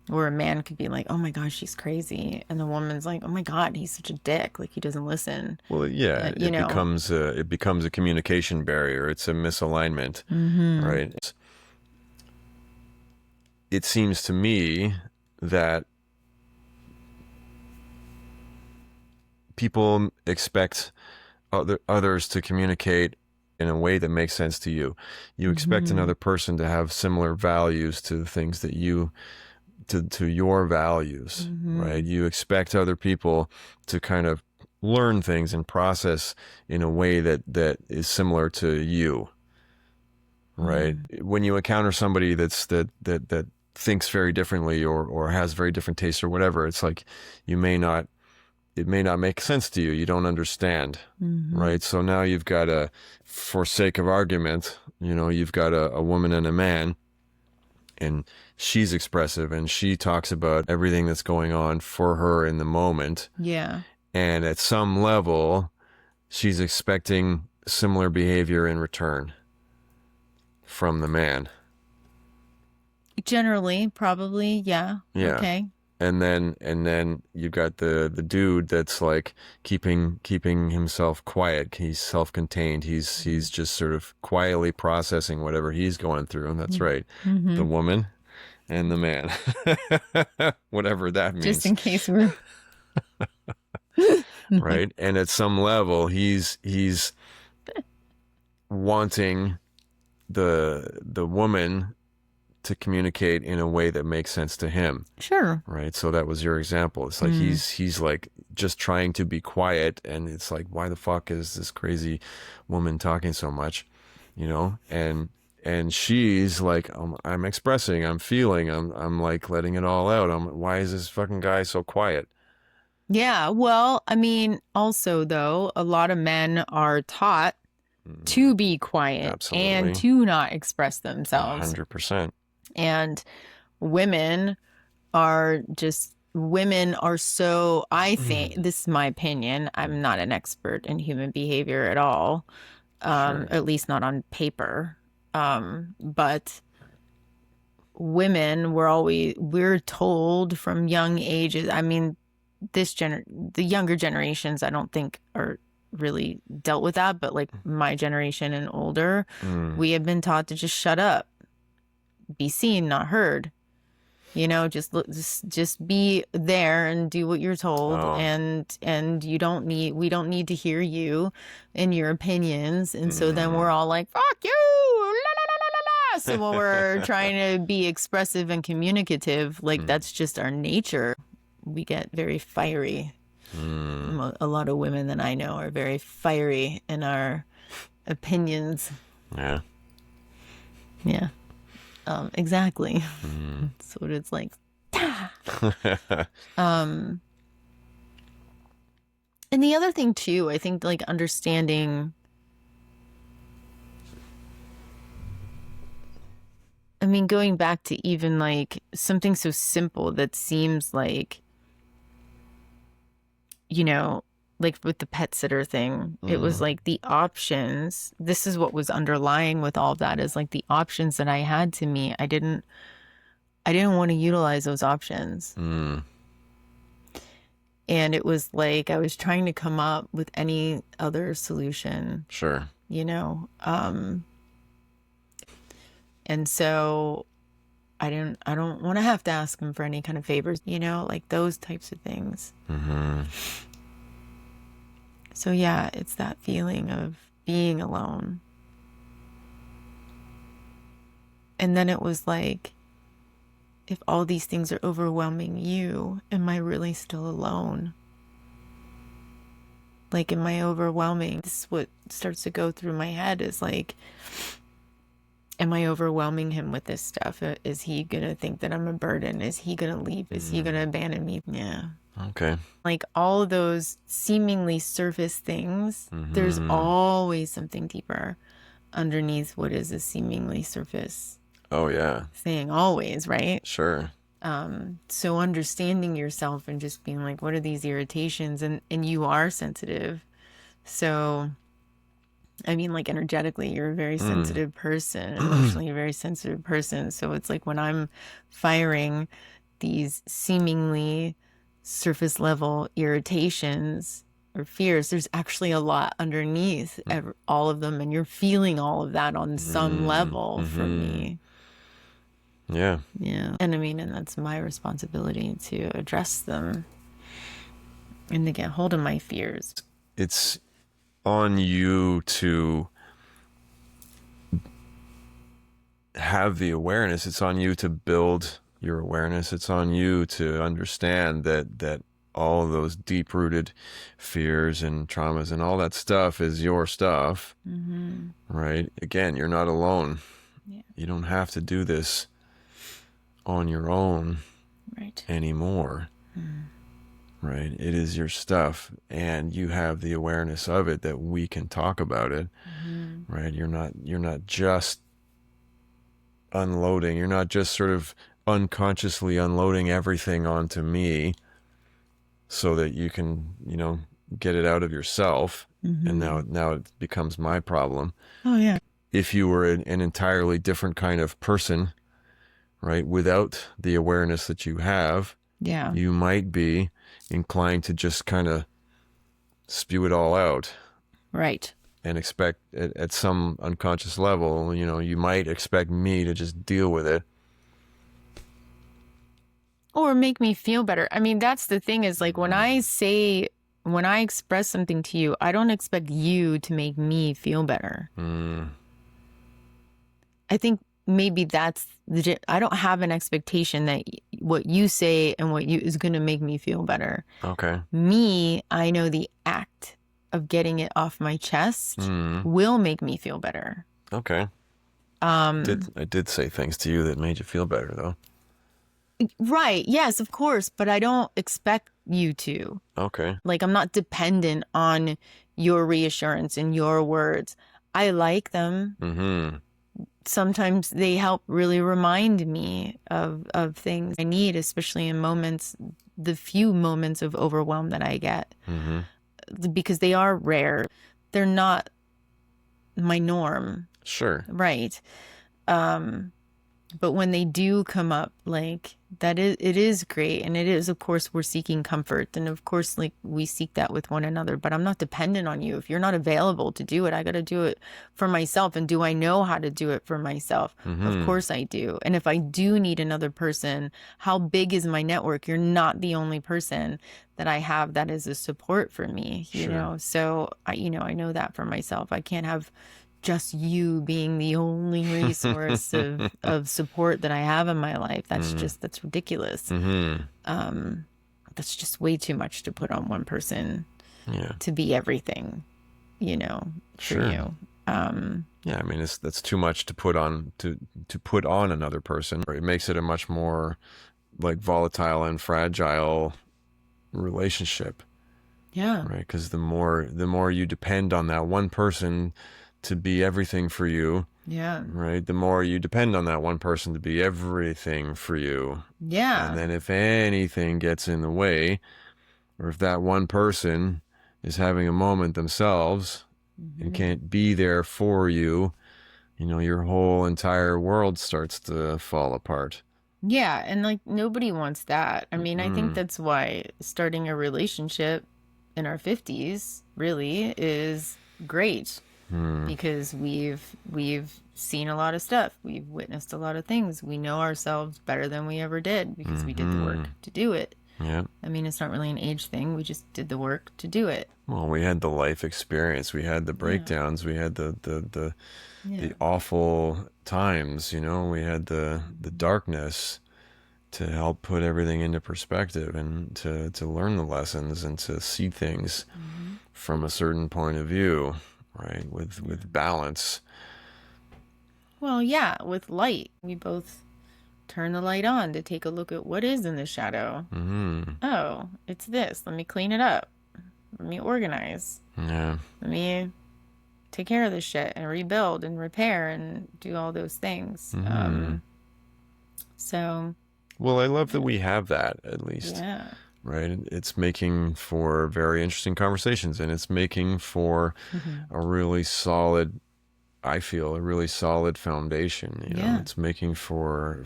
where a man could be like, oh my gosh, she's crazy, and the woman's like, oh my god, he's such a dick, like he doesn't listen. Well, yeah, it becomes a communication barrier. It's a misalignment, Mm-hmm. right? It seems to me that people expect others to communicate in a way that makes sense to you. You expect Mm-hmm. another person to have similar values to the things that to your values, Mm-hmm. right? You expect other people to kind of learn things and process in a way that is similar to you, right? When you encounter somebody that thinks very differently or has very different tastes or whatever, it's like it may not make sense to you. You don't understand, Mm-hmm. right? So now you've got for sake of argument, you've got a woman and a man, and she's expressive and she talks about everything that's going on for her in the moment. Yeah. And at some level, she's expecting similar behavior in return from the man. Generally, probably, yeah. Yeah. Okay. And then you've got the dude that's like keeping himself quiet. He's self-contained. He's just sort of quietly processing whatever he's going through. And that's right. Mm-hmm. The woman and the man. Whatever that Just means. in case we're Right? And at some level he's wanting the woman to communicate in a way that makes sense to him. sure. Right? So that was your example. It's like he's like just trying to be quiet, and it's like, why the fuck is this crazy woman talking so much? You know? And she's like, I'm expressing, I'm feeling, I'm like letting it all out. Why is this fucking guy so quiet? Yeah, well, I mean, also though, a lot of men are taught to be quiet and Absolutely. to not express themselves. 100%. And women women are so, I think, this is my opinion. I'm not an expert in human behavior at all, Sure. at least not on paper. But women we're told from young ages. I mean, the younger generations, I don't think are really dealt with that, but like my generation and older, we have been taught to just shut up, be seen, not heard. You know, just be there and do what you're told, Oh. and we don't need to hear you and your opinions. And so then we're all like, fuck you, la la la la la la. So when we're trying to be expressive and communicative, like that's just our nature. We get very fiery. A lot of women that I know are very fiery in our opinions. Yeah. Yeah. Exactly. So it's like, and the other thing too, I think like understanding, I mean, going back to even like something so simple that seems like, you know, like with the pet sitter thing, it was like the options. This is what was underlying with all of that, is like the options that I had to me. I didn't want to utilize those options. And it was like I was trying to come up with any other solution, Sure. you know. And so I don't want to have to ask him for any kind of favors, you know, like those types of things. So yeah, it's that feeling of being alone. And then it was like, if all these things are overwhelming you, am I really still alone? Like, am I overwhelming? This is what starts to go through my head, is like, am I overwhelming him with this stuff? Is he going to think that I'm a burden? Is he going to leave? Is he going to abandon me? Yeah. Okay. Like all of those seemingly surface things, there's always something deeper underneath what is a seemingly surface Oh, yeah. thing, always, right? Sure. So understanding yourself and just being like, what are these irritations? And you are sensitive. So, I mean, like energetically, you're a very sensitive person. Emotionally, you're a very sensitive person. So it's like when I'm firing these seemingly surface level irritations or fears, there's actually a lot underneath all of them. And you're feeling all of that on some level for me. Yeah. Yeah. And I mean, and that's my responsibility to address them and to get hold of my fears. It's on you to have the awareness. It's on you to build your awareness. It's on you to understand that all of those deep-rooted fears and traumas and all that stuff is your stuff, right? Again, you're not alone. Yeah. You don't have to do this on your own anymore, right? It is your stuff, and you have the awareness of it that we can talk about it, right? You're not just unloading. You're not just sort of unconsciously unloading everything onto me so that you can, get it out of yourself. And now it becomes my problem. Oh, yeah. If you were an entirely different kind of person, right, without the awareness that you have, you might be inclined to just kind of spew it all out. Right. And expect at some unconscious level, you might expect me to just deal with it. Or make me feel better. I mean, that's the thing is like when I express something to you, I don't expect you to make me feel better. Mm. I think maybe that's I don't have an expectation that what you say and what you is going to make me feel better. Okay. Me, I know the act of getting it off my chest Mm. will make me feel better. Okay. Um, I did say things to you that made you feel better, though. right. Yes, of course, but I don't expect you to. Okay. Like, I'm not dependent on your reassurance and your words. I like them. Mm-hmm. Sometimes they help really remind me of things I need, especially in moments, the few moments of overwhelm that I get, Mm-hmm. because they are rare. They're not my norm, Sure. right? Um, but when they do come up, like that is, it is great. And it is, of course, we're seeking comfort. And of course, like we seek that with one another, but I'm not dependent on you. If you're not available to do it, I got to do it for myself. And do I know how to do it for myself? Of Mm-hmm. course I do. And if I do need another person, how big is my network? You're not the only person that I have that is a support for me, you Sure. know? So I know that for myself. I can't have just you being the only resource of support that I have in my life. That's ridiculous. Mm-hmm. That's just way too much to put on one person Yeah. to be everything, for Sure. you. Yeah, I mean, that's too much to put on to put on another person. It makes it a much more like volatile and fragile relationship, Yeah. right? Because the more you depend on that one person to be everything for you, Yeah. right? The more you depend on that one person to be everything for you. And Yeah. then if anything gets in the way, or if that one person is having a moment themselves and Hmm. can't be there for you, your whole entire world starts to fall apart. Yeah. And like nobody wants that. I mean, I think Mm. that's why starting a relationship in our 50s really is great. Mm. Because we've seen a lot of stuff. We've witnessed a lot of things. We know ourselves better than we ever did because we did the Mm-hmm. work to do it. Yeah. I mean, it's not really an age thing. We just did the work to do it. Well, we had the life experience. We had the Yeah. breakdowns. We had Yeah. the awful times. We had the Mhm. darkness to help put everything into perspective and to learn the lessons and to see things Mhm. from a certain point of view, right? Yeah. With balance. Well, yeah, with light. We both turn the light on to take a look at what is in the shadow. Mm-hmm. Oh, it's this. Let me clean it up. Let me organize. Yeah. Let me take care of this shit and rebuild and repair and do all those things. Mm-hmm. So Well, I love that we have that at least, yeah. right? It's making for very interesting conversations, and it's making for Mhm. a really solid, I feel, a really solid foundation. Yeah. It's making for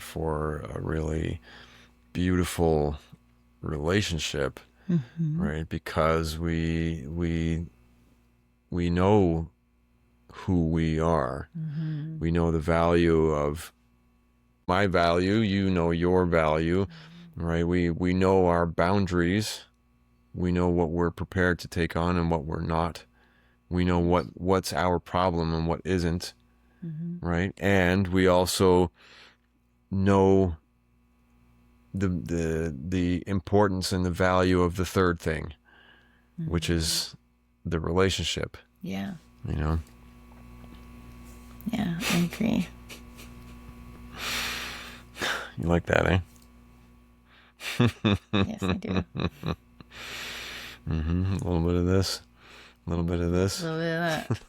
a really beautiful relationship, Mhm. right? Because we know who we are. Mhm. We know the value of my value, your value, right? We know our boundaries. We know what we're prepared to take on and what we're not. We know what's our problem and what isn't, Mhm. right? And we also know the importance and the value of the third thing, which Mhm. is the relationship, Yeah. you know? Yeah, I agree. You like that, eh? Yes, I do. Mm-hmm. A little bit of this, a little bit of A this. little bit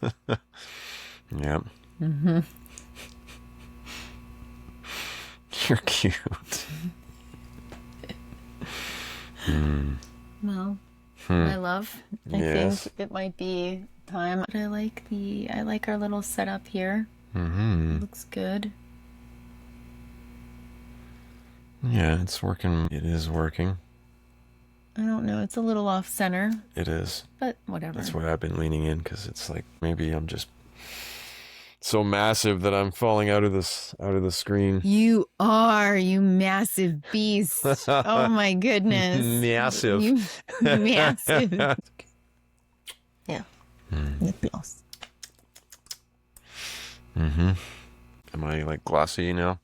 of that. Yeah. Mhm. You're cute. Mm. Well, Hmm. my love, I Yes. think it might be time. I like our little setup here. Mm-hmm. It looks good. Yeah, it's working. It is working. I don't know, it's a little off center, It is. but whatever. That's why I've been leaning in, because it's like maybe I'm just so massive that I'm falling out of the screen. You are, you massive beast. Oh my goodness. Massive. You massive. Yeah. Lip gloss. Mm-hmm. Am I like glossy now?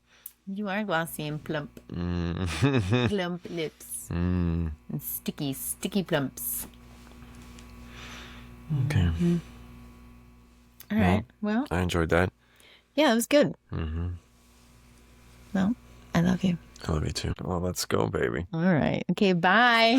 You are glossy and plump. Plump lips. And sticky, sticky plumps. Okay. All right. Well, I enjoyed that. yeah, it was good. Mm-hmm. Well, I love you. I love you too. Well, let's go, baby. All right. Okay, bye.